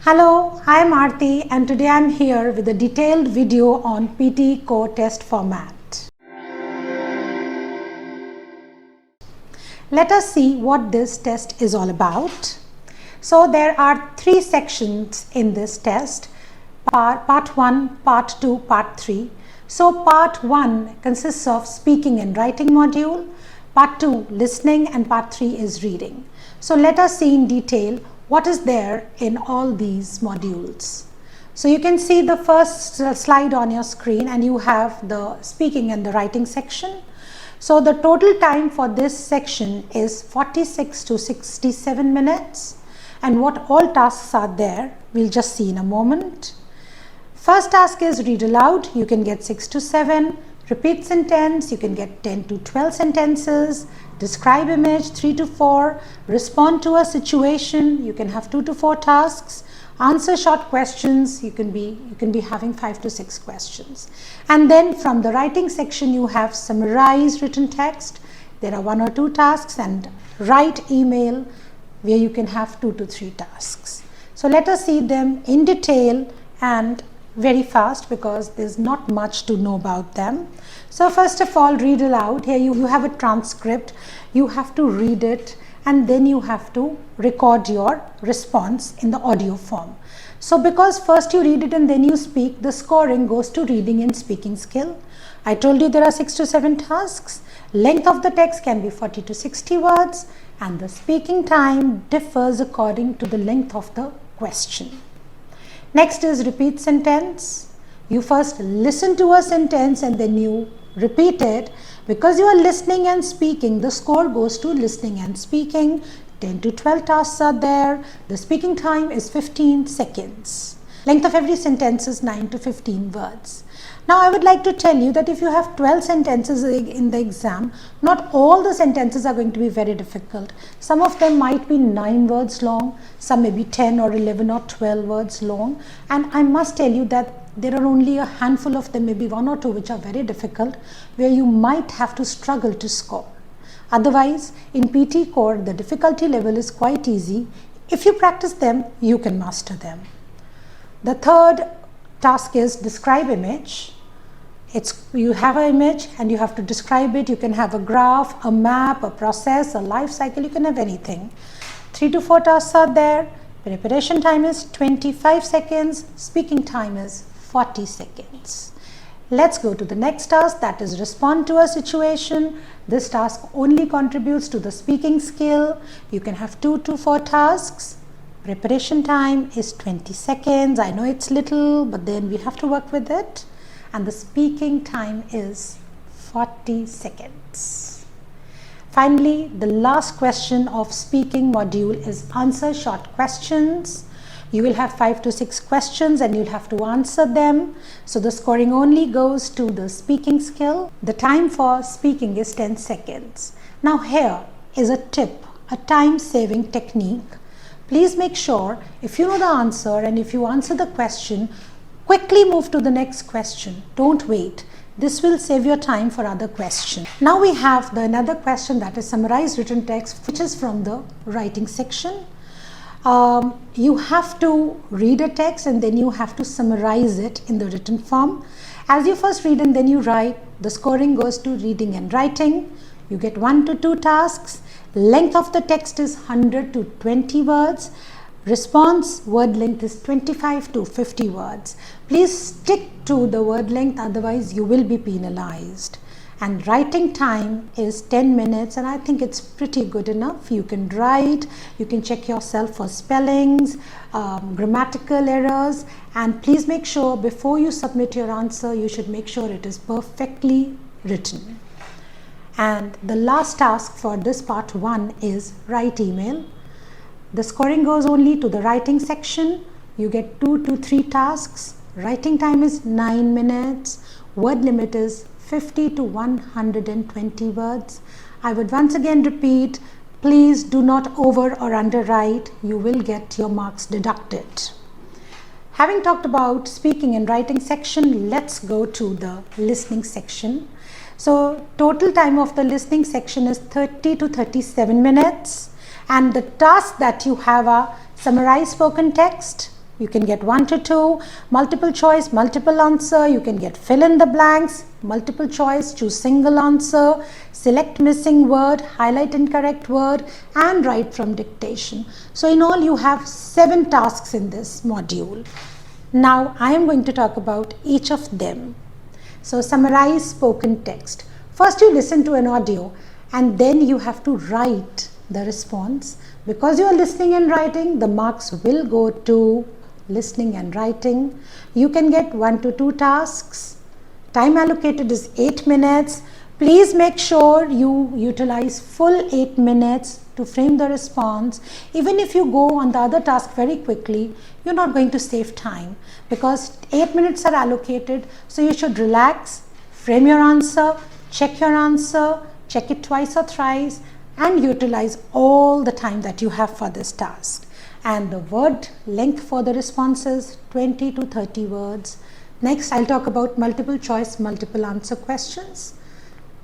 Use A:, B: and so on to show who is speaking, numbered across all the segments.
A: Hello, I am Arti and today I am here with a detailed video on PTE Core Test format. Let us see what this test is all about. So there are three sections in this test, part 1, part 2, part 3. So part 1 consists of speaking and writing module, part 2 listening, and part 3 is reading. So let us see in detail what is there in all these modules. So you can see the first slide on your screen and you have the speaking and the writing section. So the total time for this section is 46 to 67 minutes, and what all tasks are there we'll just see in a moment. First task is read aloud. You can get 6 to 7. Repeat sentence, you can get 10 to 12 sentences. Describe image, 3 to 4. Respond to a situation, you can have 2 to 4 tasks. Answer short questions, you can be having 5 to 6 questions. And then from the writing section you have summarize written text. There are 1 or 2 tasks, and write email where you can have 2 to 3 tasks. So let us see them in detail and very fast because there's not much to know about them. So first of all, read aloud. Here you have a transcript. You have to read it and then you have to record your response in the audio form. So because first you read it and then you speak, the scoring goes to reading and speaking skill. I told you there are 6 to 7 tasks. Length of the text can be 40 to 60 words and the speaking time differs according to the length of the question. Next is repeat sentence. You first listen to a sentence and then you repeat it. Because you are listening and speaking, the score goes to listening and speaking. 10 to 12 tasks are there. The speaking time is 15 seconds. Length of every sentence is 9 to 15 words. Now I would like to tell you that if you have 12 sentences in the exam, not all the sentences are going to be very difficult. Some of them might be 9 words long, some may be 10 or 11 or 12 words long. And I must tell you that there are only a handful of them, maybe 1 or 2, which are very difficult, where you might have to struggle to score. Otherwise, in PTE Core, the difficulty level is quite easy. If you practice them, you can master them. The third task is describe image. You have an image and you have to describe it. You can have a graph, a map, a process, a life cycle, you can have anything. 3 to 4 tasks are there. Preparation time is 25 seconds. Speaking time is 40 seconds. Let's go to the next task, that is respond to a situation. This task only contributes to the speaking skill. You can have 2 to 4 tasks. Preparation time is 20 seconds. I know it's little, but then we have to work with it. And the speaking time is 40 seconds. Finally, the last question of speaking module is answer short questions. You will have 5 to 6 questions and you'll have to answer them. So the scoring only goes to the speaking skill. The time for speaking is 10 seconds. Now here is a tip, a time-saving technique. Please make sure if you know the answer and if you answer the question, quickly move to the next question. Don't wait. This will save your time for other questions. Now we have another question, that is summarize written text, which is from the writing section. You have to read a text and then you have to summarize it in the written form. As you first read and then you write, the scoring goes to reading and writing. You get 1 to 2 tasks. Length of the text is 100 to 20 words. Response word length is 25 to 50 words. Please stick to the word length, otherwise you will be penalized. And writing time is 10 minutes and I think it's pretty good enough. You can write, you can check yourself for spellings, grammatical errors, and please make sure before you submit your answer, you should make sure it is perfectly written. And the last task for this part 1 is write email. The scoring goes only to the writing section. You get 2 to 3 tasks. Writing time is 9 minutes. Word limit is 50 to 120 words. I would once again repeat, please do not over or underwrite. You will get your marks deducted. Having talked about speaking and writing section, let's go to the listening section. So total time of the listening section is 30 to 37 minutes. And the tasks that you have are summarize spoken text, you can get 1 to 2, multiple choice, multiple answer, you can get fill in the blanks, multiple choice, choose single answer, select missing word, highlight incorrect word, and write from dictation. So in all you have 7 tasks in this module. Now I am going to talk about each of them. So summarize spoken text. First you listen to an audio and then you have to write the response. Because you are listening and writing, the marks will go to listening and writing. You can get 1 to 2 tasks. Time allocated is 8 minutes. Please make sure you utilize full 8 minutes to frame the response. Even if you go on the other task very quickly, you're not going to save time because 8 minutes are allocated. So you should relax, frame your answer, check it twice or thrice, and utilize all the time that you have for this task. And the word length for the responses, 20 to 30 words. Next, I'll talk about multiple choice, multiple answer questions.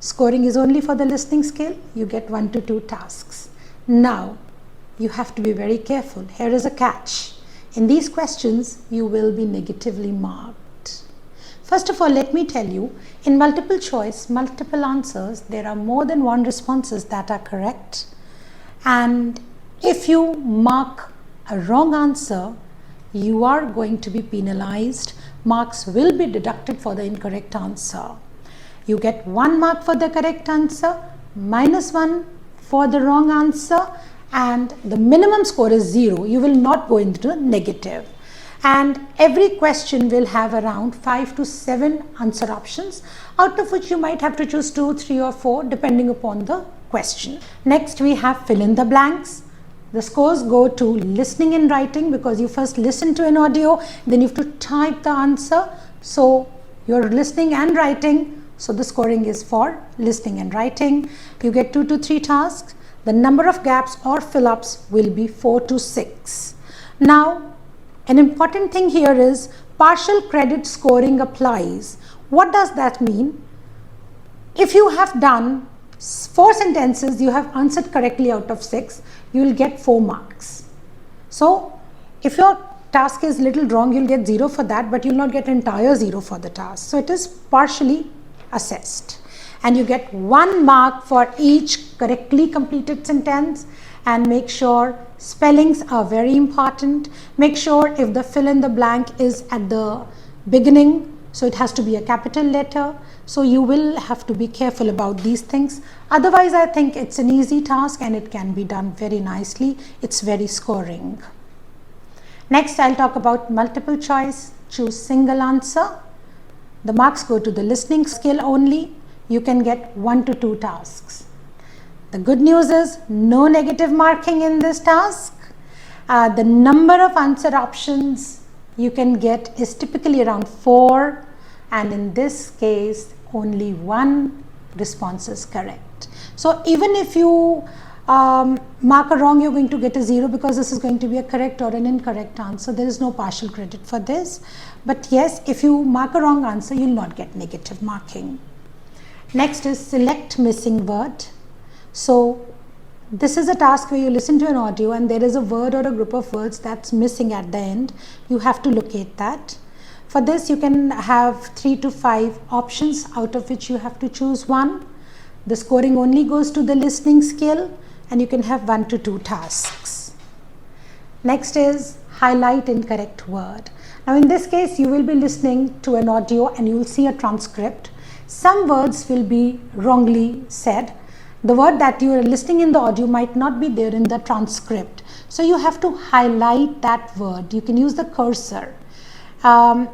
A: Scoring is only for the listening skill. You get 1 to 2 tasks. Now, you have to be very careful. Here is a catch. In these questions, you will be negatively marked. First of all, let me tell you, in multiple choice, multiple answers, there are more than one responses that are correct. And if you mark a wrong answer, you are going to be penalized. Marks will be deducted for the incorrect answer. You get 1 mark for the correct answer, -1 for the wrong answer, and the minimum score is 0. You will not go into negative. And every question will have around 5 to 7 answer options, out of which you might have to choose 2, 3 or 4 depending upon the question. Next we have fill in the blanks. The scores go to listening and writing because you first listen to an audio, then you have to type the answer. So you're listening and writing, so the scoring is for listening and writing. You get 2 to 3 tasks. The number of gaps or fill-ups will be 4 to 6. Now, an important thing here is partial credit scoring applies. What does that mean? If you have done 4 sentences, you have answered correctly out of 6, you will get 4 marks. So, if your task is little wrong, you'll get 0 for that, but you'll not get entire 0 for the task. So, it is partially assessed. And you get 1 mark for each correctly completed sentence. And make sure spellings are very important. Make sure if the fill in the blank is at the beginning, so it has to be a capital letter. So you will have to be careful about these things. Otherwise, I think it's an easy task and it can be done very nicely. It's very scoring. Next, I'll talk about multiple choice. Choose single answer. The marks go to the listening skill only. You can get 1 to 2 tasks. The good news is no negative marking in this task. The number of answer options you can get is typically around 4, and in this case only 1 response is correct. So even if you mark a wrong, you're going to get a 0 because this is going to be a correct or an incorrect answer. There is no partial credit for this. But yes, if you mark a wrong answer, you'll not get negative marking. Next is select missing word. So this is a task where you listen to an audio and there is a word or a group of words that's missing at the end. You have to locate that. For this you can have 3 to 5 options, out of which you have to choose 1. The scoring only goes to the listening skill and you can have 1 to 2 tasks. Next is highlight incorrect word. Now in this case you will be listening to an audio and you will see a transcript. Some words will be wrongly said. The word that you are listening in the audio might not be there in the transcript. So you have to highlight that word. You can use the cursor. 1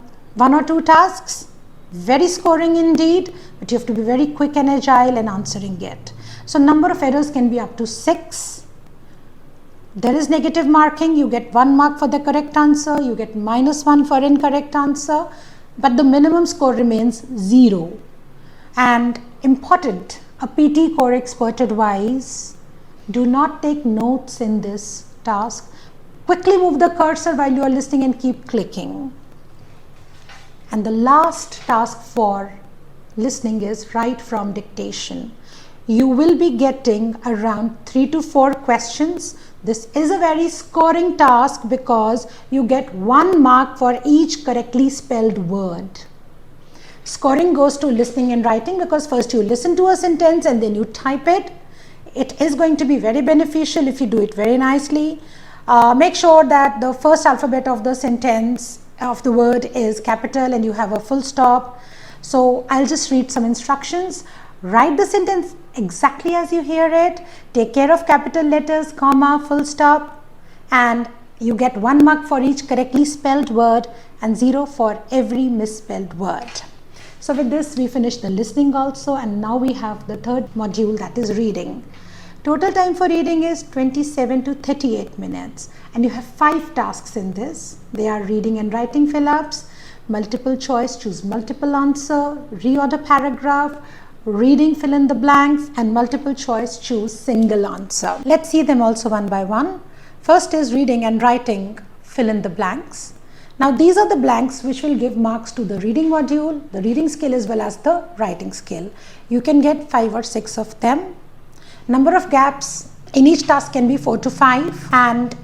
A: or 2 tasks, very scoring indeed, but you have to be very quick and agile in answering it. So number of errors can be up to 6. There is negative marking. You get 1 mark for the correct answer. You get -1 for incorrect answer. But the minimum score remains 0. And important, a PTE Core expert advice, do not take notes in this task. Quickly move the cursor while you are listening and keep clicking. And the last task for listening is write from dictation. You will be getting around 3 to 4 questions. This is a very scoring task because you get 1 mark for each correctly spelled word. Scoring goes to listening and writing because first you listen to a sentence and then you type it. It is going to be very beneficial if you do it very nicely. Make sure that the first alphabet of the sentence of the word is capital and you have a full stop. So I'll just read some instructions. Write the sentence exactly as you hear it. Take care of capital letters, comma, full stop, and you get 1 mark for each correctly spelled word and 0 for every misspelled word. So with this we finish the listening also, and now we have the third module, that is reading. Total time for reading is 27 to 38 minutes and you have 5 tasks in this. They are reading and writing fill-ups, multiple choice, choose multiple answer, reorder paragraph, reading fill in the blanks, and multiple choice, choose single answer. Let's see them also one by one. First is reading and writing fill in the blanks. Now these are the blanks which will give marks to the reading module, the reading skill as well as the writing skill. You can get 5 or 6 of them. Number of gaps in each task can be 4 to 5 and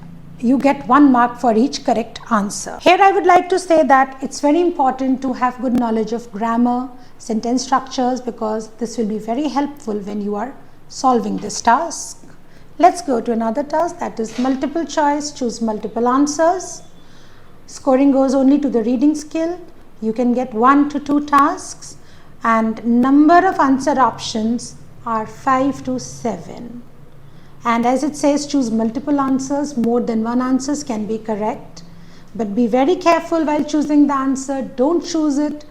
A: you get 1 mark for each correct answer. Here I would like to say that it's very important to have good knowledge of grammar, sentence structures, because this will be very helpful when you are solving this task. Let's go to another task, that is multiple choice, choose multiple answers. Scoring goes only to the reading skill. You can get 1 to 2 tasks and number of answer options are 5 to 7. And as it says, choose multiple answers, more than 1 answers can be correct. But be very careful while choosing the answer. Don't choose it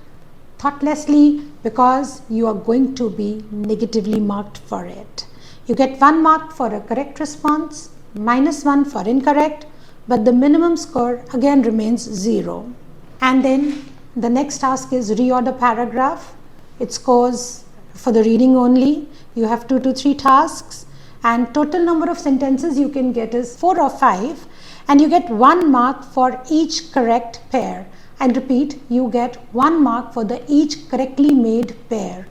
A: thoughtlessly because you are going to be negatively marked for it. You get 1 mark for a correct response, -1 for incorrect, but the minimum score again remains 0. And then the next task is reorder paragraph. It scores for the reading only. You have 2 to 3 tasks and total number of sentences you can get is 4 or 5 and you get 1 mark for each correct pair. And repeat, you get 1 mark for the each correctly made pair.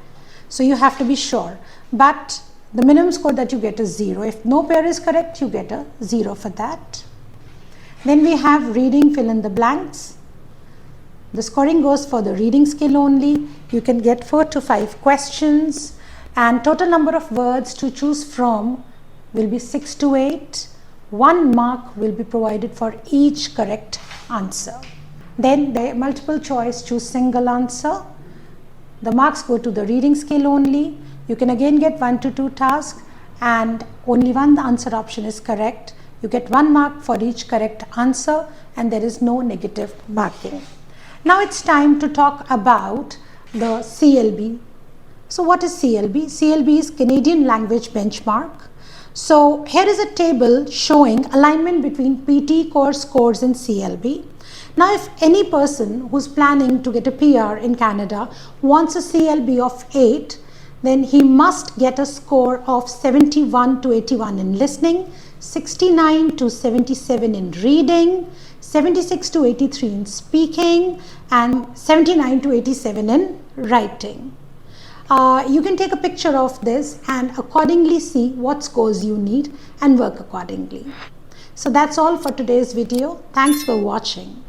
A: So you have to be sure. But the minimum score that you get is 0. If no pair is correct, you get a 0 for that. Then we have reading fill in the blanks. The scoring goes for the reading skill only. You can get 4 to 5 questions and total number of words to choose from will be 6 to 8. 1 mark will be provided for each correct answer. Then the multiple choice, choose single answer. The marks go to the reading skill only. You can again get 1 to 2 tasks and only 1 answer option is correct. You get 1 mark for each correct answer and there is no negative marking. Now it's time to talk about the CLB. So what is CLB? CLB is Canadian Language Benchmark. So here is a table showing alignment between PTE Core scores and CLB. Now if any person who's planning to get a PR in Canada wants a CLB of 8, then he must get a score of 71 to 81 in listening, 69 to 77 in reading, 76 to 83 in speaking, and 79 to 87 in writing. You can take a picture of this and accordingly see what scores you need and work accordingly. So that's all for today's video. Thanks for watching.